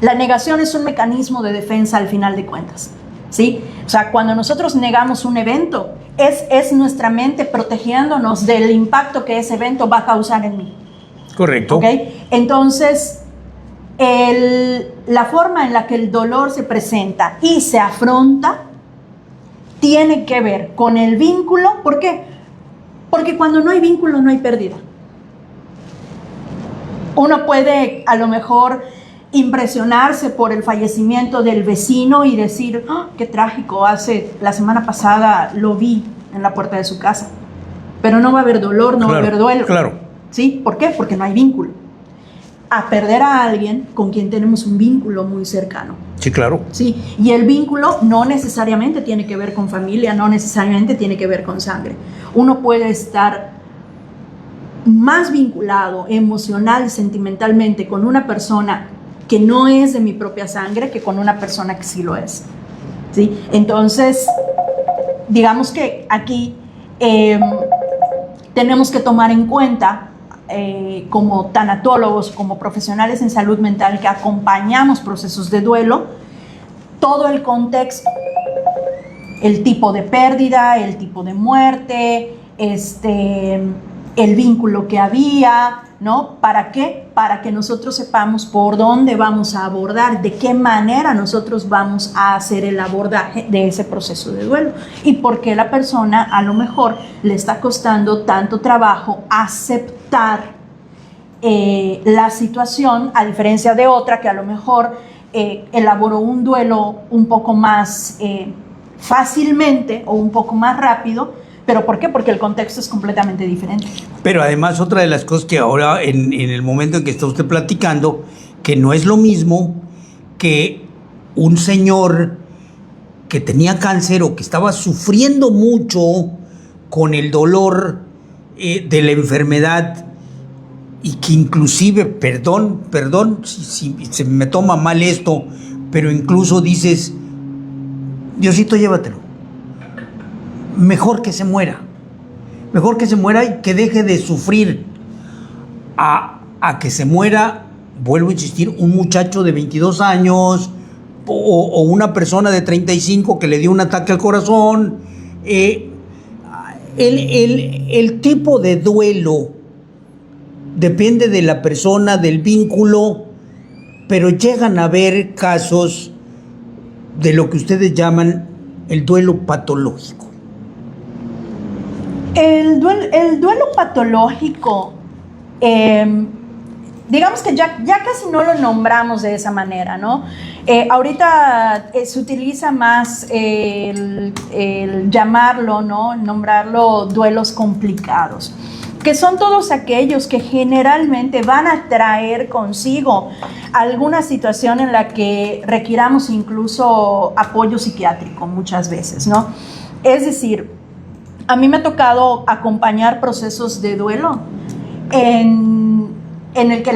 La negación es un mecanismo de defensa al final de cuentas, ¿sí? O sea, cuando nosotros negamos un evento, es nuestra mente protegiéndonos del impacto que ese evento va a causar en mí. Correcto. ¿Ok? Entonces, la forma en la que el dolor se presenta y se afronta tiene que ver con el vínculo. ¿Por qué? Porque cuando no hay vínculo no hay pérdida. Uno puede a lo mejor impresionarse por el fallecimiento del vecino y decir, ¡oh, qué trágico! La semana pasada lo vi en la puerta de su casa. Pero no va a haber dolor, no va a haber duelo. Claro. ¿Sí? ¿Por qué? Porque no hay vínculo. A perder a alguien con quien tenemos un vínculo muy cercano. Sí, claro. Sí, y el vínculo no necesariamente tiene que ver con familia, no necesariamente tiene que ver con sangre. Uno puede estar más vinculado emocional y sentimentalmente con una persona que no es de mi propia sangre que con una persona que sí lo es. ¿Sí? Entonces, digamos que aquí tenemos que tomar en cuenta, como tanatólogos, como profesionales en salud mental que acompañamos procesos de duelo, todo el contexto, el tipo de pérdida, el tipo de muerte, el vínculo que había, ¿no? ¿Para qué? Para que nosotros sepamos por dónde vamos a abordar, de qué manera nosotros vamos a hacer el abordaje de ese proceso de duelo y por qué la persona a lo mejor le está costando tanto trabajo aceptar la situación, a diferencia de otra que a lo mejor elaboró un duelo un poco más fácilmente o un poco más rápido. ¿Pero por qué? Porque el contexto es completamente diferente. Pero además otra de las cosas que ahora en el momento en que está usted platicando, que no es lo mismo que un señor que tenía cáncer o que estaba sufriendo mucho con el dolor de la enfermedad y que inclusive, perdón si se me toma mal esto, pero incluso dices, Diosito, llévatelo. Mejor que se muera y que deje de sufrir a que se muera, vuelvo a insistir, un muchacho de 22 años o una persona de 35 que le dio un ataque al corazón. El tipo de duelo depende de la persona, del vínculo, pero llegan a haber casos de lo que ustedes llaman el duelo patológico. El duelo patológico, digamos que ya casi no lo nombramos de esa manera, ¿no? Ahorita se utiliza más el llamarlo, ¿no? Nombrarlo duelos complicados, que son todos aquellos que generalmente van a traer consigo alguna situación en la que requiramos incluso apoyo psiquiátrico muchas veces, ¿no? Es decir, a mí me ha tocado acompañar procesos de duelo en el que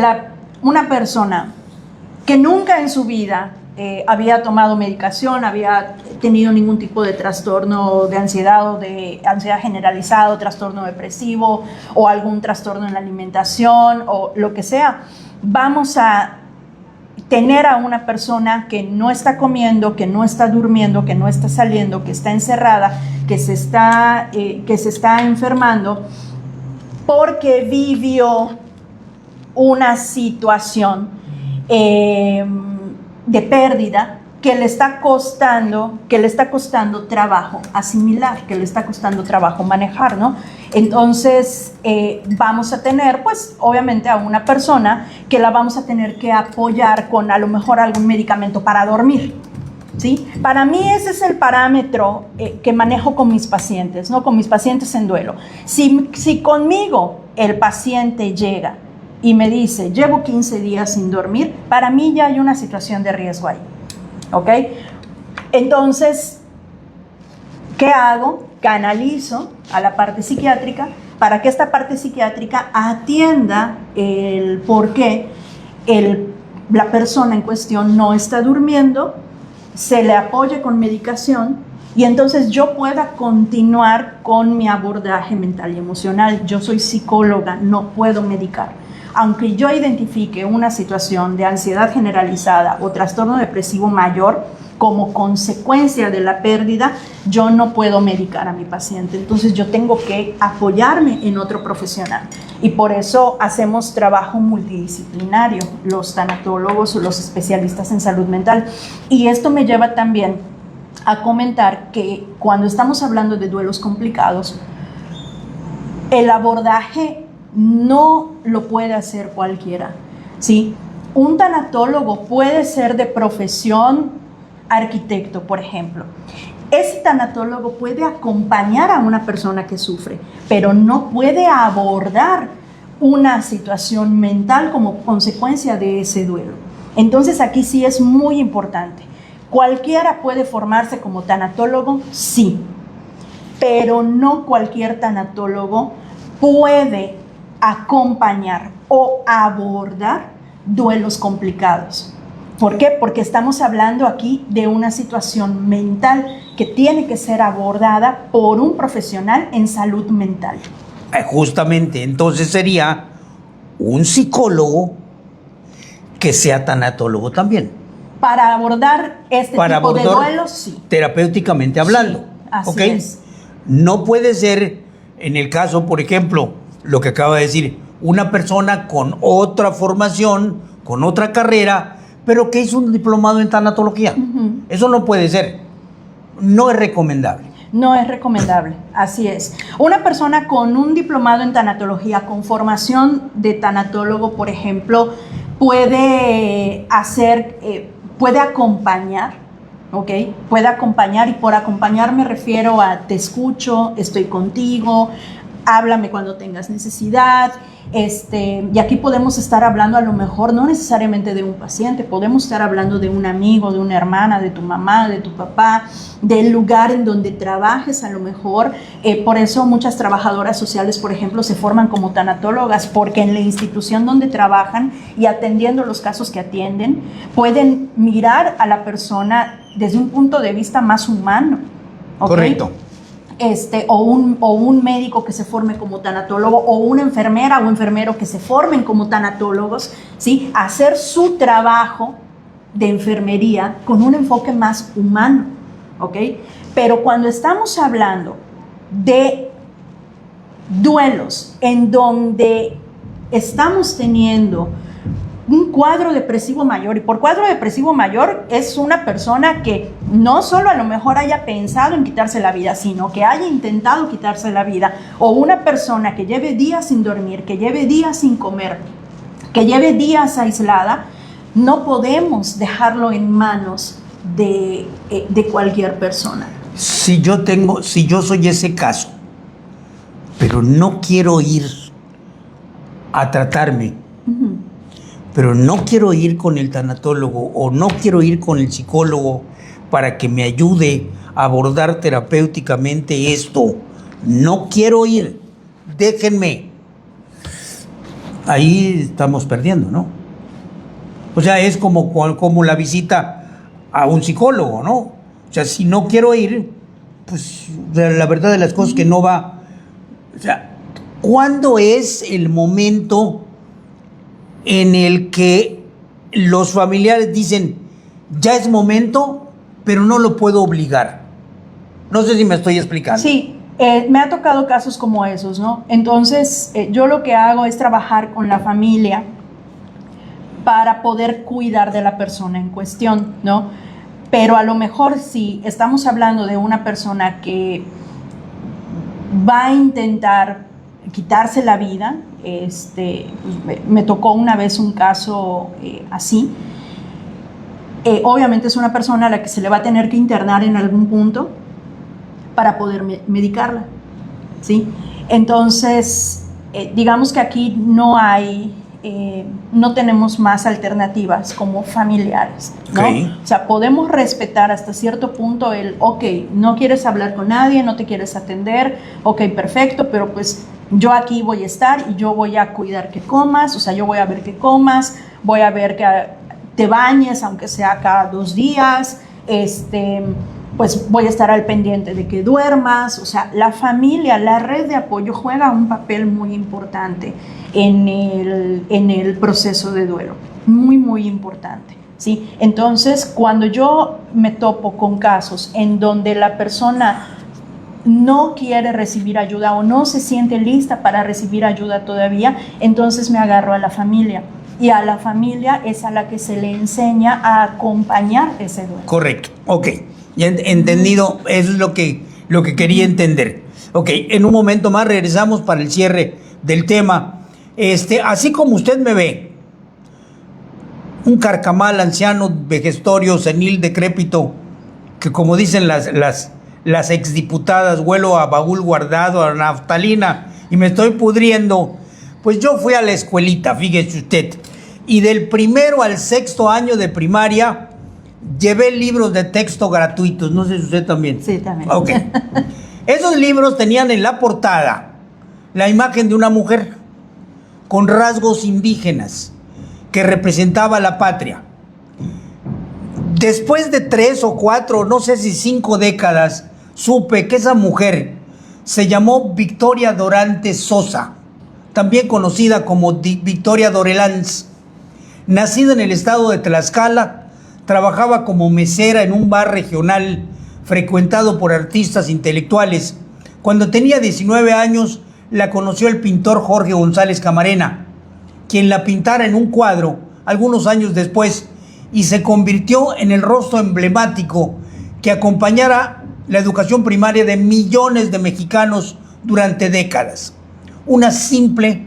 una persona que nunca en su vida había tomado medicación, había tenido ningún tipo de trastorno de ansiedad o de ansiedad generalizada, o trastorno depresivo o algún trastorno en la alimentación o lo que sea, vamos a tener a una persona que no está comiendo, que no está durmiendo, que no está saliendo, que está encerrada, que se está enfermando porque vivió una situación de pérdida que le está costando trabajo asimilar, que le está costando trabajo manejar, ¿no? Entonces vamos a tener, pues, obviamente a una persona que la vamos a tener que apoyar con a lo mejor algún medicamento para dormir, ¿sí? Para mí ese es el parámetro que manejo con mis pacientes, ¿no? Con mis pacientes en duelo. Si conmigo el paciente llega y me dice, llevo 15 días sin dormir, para mí ya hay una situación de riesgo ahí. ¿Ok? Entonces, ¿qué hago? Canalizo a la parte psiquiátrica para que esta parte psiquiátrica atienda el por qué la persona en cuestión no está durmiendo, se le apoye con medicación y entonces yo pueda continuar con mi abordaje mental y emocional. Yo soy psicóloga, no puedo medicar. Aunque yo identifique una situación de ansiedad generalizada o trastorno depresivo mayor, como consecuencia de la pérdida, yo no puedo medicar a mi paciente. Entonces yo tengo que apoyarme en otro profesional. Y por eso hacemos trabajo multidisciplinario, los tanatólogos o los especialistas en salud mental. Y esto me lleva también a comentar que cuando estamos hablando de duelos complicados, el abordaje no lo puede hacer cualquiera, ¿sí? Un tanatólogo puede ser de profesión arquitecto, por ejemplo. Ese tanatólogo puede acompañar a una persona que sufre, pero no puede abordar una situación mental como consecuencia de ese duelo. Entonces aquí sí es muy importante. ¿Cualquiera puede formarse como tanatólogo? Sí, pero no cualquier tanatólogo puede acompañar o abordar duelos complicados. ¿Por qué? Porque estamos hablando aquí de una situación mental que tiene que ser abordada por un profesional en salud mental. Justamente, entonces sería un psicólogo que sea tanatólogo también. Para abordar este tipo de duelos, sí. Terapéuticamente hablando. Sí, así ¿Okay? es. No puede ser, en el caso, por ejemplo, lo que acaba de decir, una persona con otra formación, con otra carrera, pero que hizo un diplomado en tanatología. Eso no puede ser. No es recomendable. No es recomendable, así es. Una persona con un diplomado en tanatología, con formación de tanatólogo, por ejemplo, puede acompañar, ¿ok? Puede acompañar, y por acompañar me refiero a te escucho, estoy contigo, háblame cuando tengas necesidad. Y aquí podemos estar hablando a lo mejor no necesariamente de un paciente, podemos estar hablando de un amigo, de una hermana, de tu mamá, de tu papá, del lugar en donde trabajes a lo mejor. Por eso muchas trabajadoras sociales, por ejemplo, se forman como tanatólogas, porque en la institución donde trabajan y atendiendo los casos que atienden, pueden mirar a la persona desde un punto de vista más humano. ¿Okay? Correcto. O un médico que se forme como tanatólogo, o una enfermera o enfermero que se formen como tanatólogos, ¿sí? Hacer su trabajo de enfermería con un enfoque más humano, ¿ok? Pero cuando estamos hablando de duelos en donde estamos teniendo un cuadro depresivo mayor, y por cuadro depresivo mayor es una persona que no solo a lo mejor haya pensado en quitarse la vida, sino que haya intentado quitarse la vida, o una persona que lleve días sin dormir, que lleve días sin comer, que lleve días aislada, no podemos dejarlo en manos de cualquier persona. Si yo soy ese caso, pero no quiero ir a tratarme, pero no quiero ir con el tanatólogo o no quiero ir con el psicólogo para que me ayude a abordar terapéuticamente esto, no quiero ir, déjenme. Ahí estamos perdiendo, ¿no? O sea, es como la visita a un psicólogo, ¿no? O sea, si no quiero ir, pues la verdad de las cosas que no va. O sea, ¿cuándo es el momento en el que los familiares dicen, ya es momento, pero no lo puedo obligar? No sé si me estoy explicando. Sí, me ha tocado casos como esos, ¿no? Entonces, yo lo que hago es trabajar con la familia para poder cuidar de la persona en cuestión, ¿no? Pero a lo mejor si estamos hablando de una persona que va a intentar quitarse la vida, pues me tocó una vez un caso así. Obviamente es una persona a la que se le va a tener que internar en algún punto para poder medicarla, ¿sí? Entonces, digamos que aquí no tenemos más alternativas como familiares, ¿no? Okay. O sea, podemos respetar hasta cierto punto ok, no quieres hablar con nadie, no te quieres atender, ok, perfecto, pero pues yo aquí voy a estar y yo voy a cuidar que comas, o sea, yo voy a ver que comas, voy a ver que te bañes, aunque sea cada 2 días, pues voy a estar al pendiente de que duermas. O sea, la familia, la red de apoyo juega un papel muy importante en el proceso de duelo, muy, muy importante. ¿sí? Entonces, cuando yo me topo con casos en donde la persona no quiere recibir ayuda o no se siente lista para recibir ayuda todavía, entonces me agarro a la familia. Y a la familia es a la que se le enseña a acompañar ese duelo. Correcto, ok. Ya entendido, eso es lo que quería entender. Ok, en un momento más regresamos para el cierre del tema. Así como usted me ve, un carcamal, anciano, vejestorio, senil, decrépito, que como dicen las exdiputadas, huelo a baúl guardado, a naftalina, y me estoy pudriendo, pues yo fui a la escuelita, fíjese usted, y del 1º al 6º año de primaria llevé libros de texto gratuitos, no sé si usted también. Sí, también. Ok. Esos libros tenían en la portada la imagen de una mujer con rasgos indígenas que representaba la patria. Después de 3 o 4, no sé si 5 décadas, supe que esa mujer se llamó Victoria Dorantes Sosa, también conocida como Victoria Dorelans. Nacida en el estado de Tlaxcala, trabajaba como mesera en un bar regional frecuentado por artistas intelectuales. Cuando tenía 19 años, la conoció el pintor Jorge González Camarena, quien la pintara en un cuadro algunos años después, y se convirtió en el rostro emblemático que acompañara la educación primaria de millones de mexicanos durante décadas. Una simple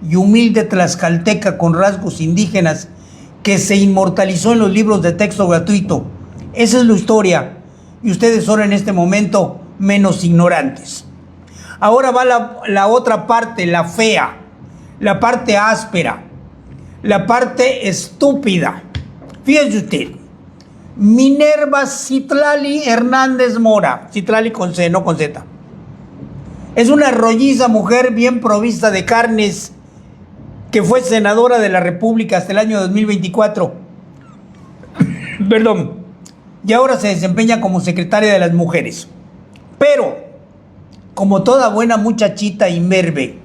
y humilde tlaxcalteca con rasgos indígenas que se inmortalizó en los libros de texto gratuito. Esa es la historia, y ustedes son en este momento menos ignorantes. Ahora va la otra parte, la fea, la parte áspera, la parte estúpida. Fíjense usted, Minerva Citlali Hernández Mora, Citlali con C, no con Z. Es una rolliza mujer bien provista de carnes que fue senadora de la República hasta el año 2024. Perdón. Y ahora se desempeña como secretaria de las mujeres. Pero, como toda buena muchachita imberbe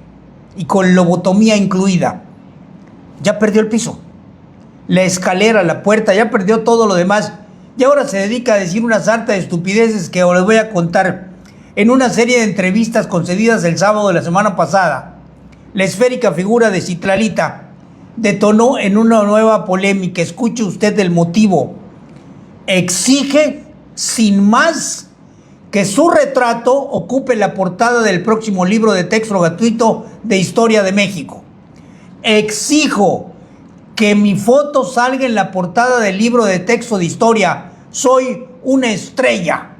y con lobotomía incluida, ya perdió el piso, la escalera, la puerta, ya perdió todo lo demás. Y ahora se dedica a decir una sarta de estupideces que les voy a contar. En una serie de entrevistas concedidas el sábado de la semana pasada, la esférica figura de Citlalita detonó en una nueva polémica. Escuche usted el motivo. Exige, sin más, que su retrato ocupe la portada del próximo libro de texto gratuito de Historia de México. Exijo que mi foto salga en la portada del libro de texto de historia. Soy una estrella,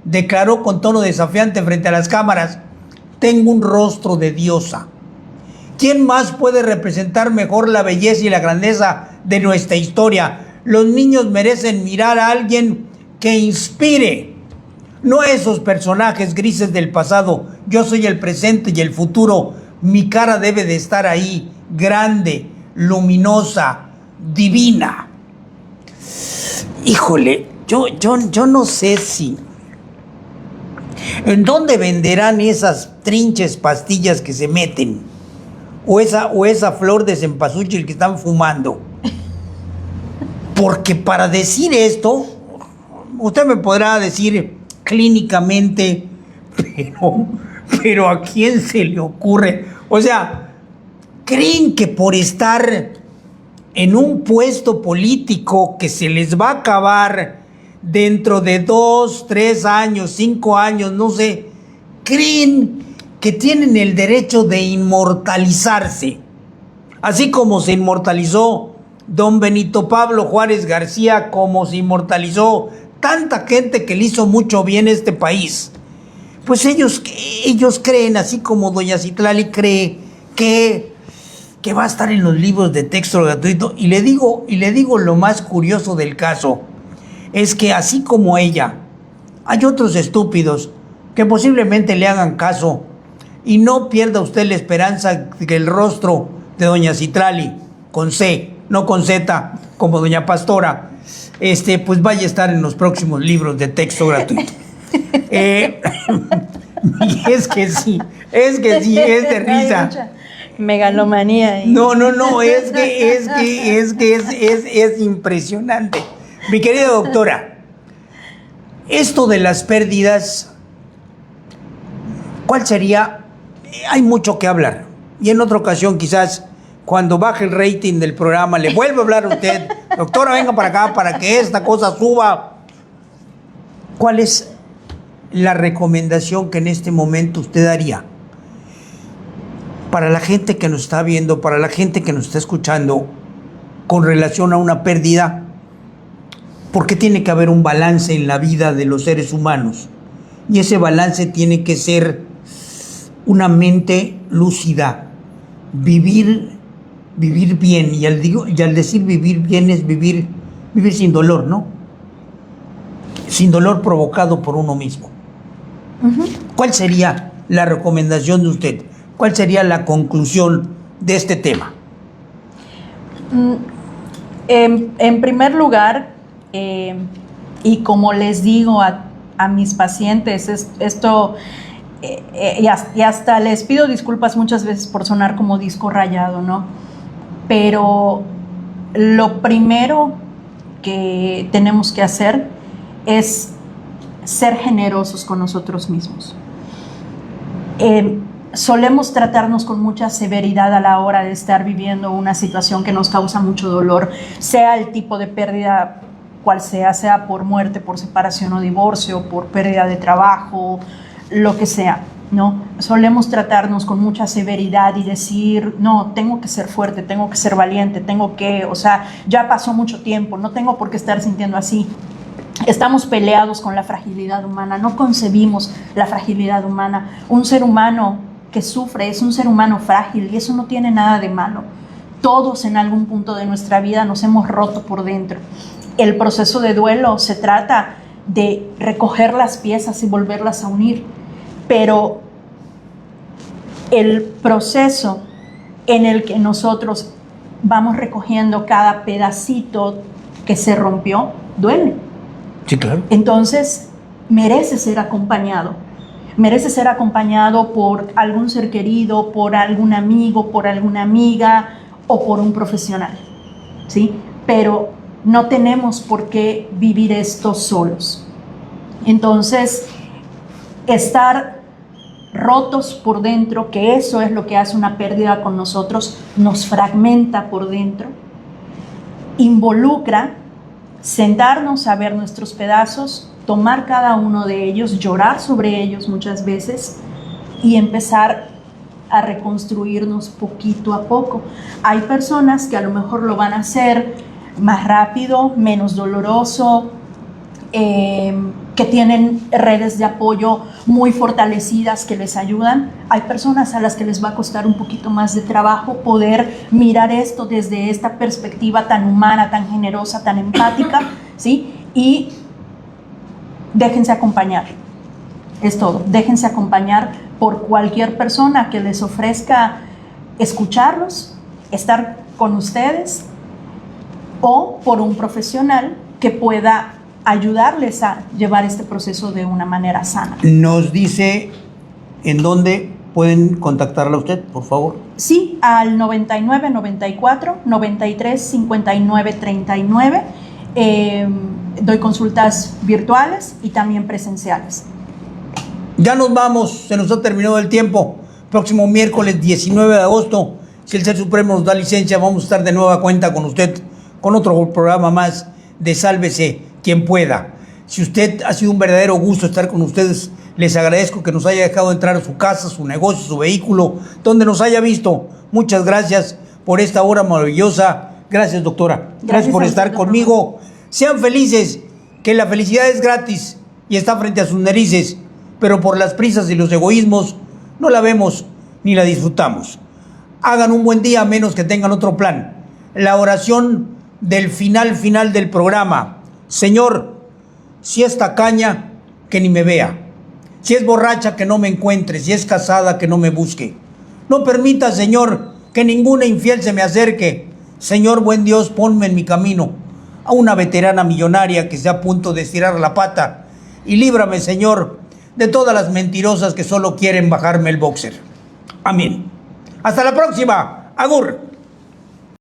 declaró con tono desafiante frente a las cámaras. Tengo un rostro de diosa. ¿Quién más puede representar mejor la belleza y la grandeza de nuestra historia? Los niños merecen mirar a alguien que inspire, no a esos personajes grises del pasado. Yo soy el presente y el futuro. Mi cara debe de estar ahí, grande, luminosa, divina. Híjole, yo no sé si... ¿En dónde venderán esas trinches pastillas que se meten? O esa flor de cempasúchil que están fumando. Porque para decir esto, usted me podrá decir clínicamente, pero ¿a quién se le ocurre? O sea, ¿creen que por estar en un puesto político que se les va a acabar dentro de 2, 3 años, 5 años, no sé, creen que tienen el derecho de inmortalizarse? Así como se inmortalizó don Benito Pablo Juárez García, como se inmortalizó tanta gente que le hizo mucho bien a este país. Pues ellos creen, así como doña Citlali cree que va a estar en los libros de texto gratuito. Y le digo lo más curioso del caso, es que así como ella, hay otros estúpidos que posiblemente le hagan caso, y no pierda usted la esperanza de que el rostro de doña Citlali, con C, no con Z, como doña Pastora, pues vaya a estar en los próximos libros de texto gratuito. Y es que sí, es de risa. megalomanía. No, es impresionante. Mi querida doctora, esto de las pérdidas, ¿cuál sería? Hay mucho que hablar. Y en otra ocasión, quizás, cuando baje el rating del programa, le vuelvo a hablar a usted. Doctora, venga para acá para que esta cosa suba. ¿Cuál es la recomendación que en este momento usted daría para la gente que nos está viendo, para la gente que nos está escuchando, con relación a una pérdida? Porque tiene que haber un balance en la vida de los seres humanos. Y ese balance tiene que ser una mente lúcida. Vivir bien. Y al decir vivir bien es vivir sin dolor, ¿no? Sin dolor provocado por uno mismo. ¿Cuál sería la recomendación de usted? ¿Cuál sería la conclusión de este tema? En primer lugar, y como les digo a mis pacientes, esto, y hasta les pido disculpas muchas veces por sonar como disco rayado, ¿no? Pero lo primero que tenemos que hacer es ser generosos con nosotros mismos. Solemos tratarnos con mucha severidad a la hora de estar viviendo una situación que nos causa mucho dolor, sea el tipo de pérdida cual sea por muerte, por separación o divorcio, por pérdida de trabajo, lo que sea, ¿no? Solemos tratarnos con mucha severidad y decir, no, tengo que ser fuerte, tengo que ser valiente, ya pasó mucho tiempo, no tengo por qué estar sintiendo así. Estamos peleados con la fragilidad humana, no concebimos la fragilidad humana. Un ser humano que sufre es un ser humano frágil y eso no tiene nada de malo. Todos en algún punto de nuestra vida nos hemos roto por dentro. El proceso de duelo se trata de recoger las piezas y volverlas a unir, pero el proceso en el que nosotros vamos recogiendo cada pedacito que se rompió, duele. Sí, claro. Entonces, merece ser acompañado por algún ser querido, por algún amigo, por alguna amiga o por un profesional, ¿sí? Pero no tenemos por qué vivir esto solos. Entonces, estar rotos por dentro, que eso es lo que hace una pérdida con nosotros, nos fragmenta por dentro, involucra sentarnos a ver nuestros pedazos, tomar cada uno de ellos, llorar sobre ellos muchas veces y empezar a reconstruirnos poquito a poco. Hay personas que a lo mejor lo van a hacer más rápido, menos doloroso, que tienen redes de apoyo muy fortalecidas que les ayudan. Hay personas a las que les va a costar un poquito más de trabajo poder mirar esto desde esta perspectiva tan humana, tan generosa, tan empática, ¿sí? Y déjense acompañar, es todo. Déjense acompañar por cualquier persona que les ofrezca escucharlos, estar con ustedes, o por un profesional que pueda ayudarles a llevar este proceso de una manera sana. Nos dice en dónde pueden contactarla a usted, por favor. Sí, al 99 94 93 59 39. Doy consultas virtuales y también presenciales. Ya nos vamos, se nos ha terminado el tiempo. Próximo miércoles 19 de agosto, si el Ser Supremo nos da licencia, vamos a estar de nueva cuenta con usted, con otro programa más de Sálvese quien pueda. Si usted ha sido un verdadero gusto estar con ustedes, les agradezco que nos haya dejado entrar a su casa, su negocio, su vehículo, donde nos haya visto. Muchas gracias por esta hora maravillosa. Gracias, doctora. Gracias por estar conmigo. Sean felices, que la felicidad es gratis y está frente a sus narices, pero por las prisas y los egoísmos no la vemos ni la disfrutamos. Hagan un buen día a menos que tengan otro plan. La oración del final del programa. Señor, si es tacaña, que ni me vea. Si es borracha, que no me encuentre. Si es casada, que no me busque. No permita, Señor, que ninguna infiel se me acerque. Señor, buen Dios, ponme en mi camino a una veterana millonaria que esté a punto de estirar la pata. Y líbrame, Señor, de todas las mentirosas que solo quieren bajarme el boxer. Amén. Hasta la próxima. Agur.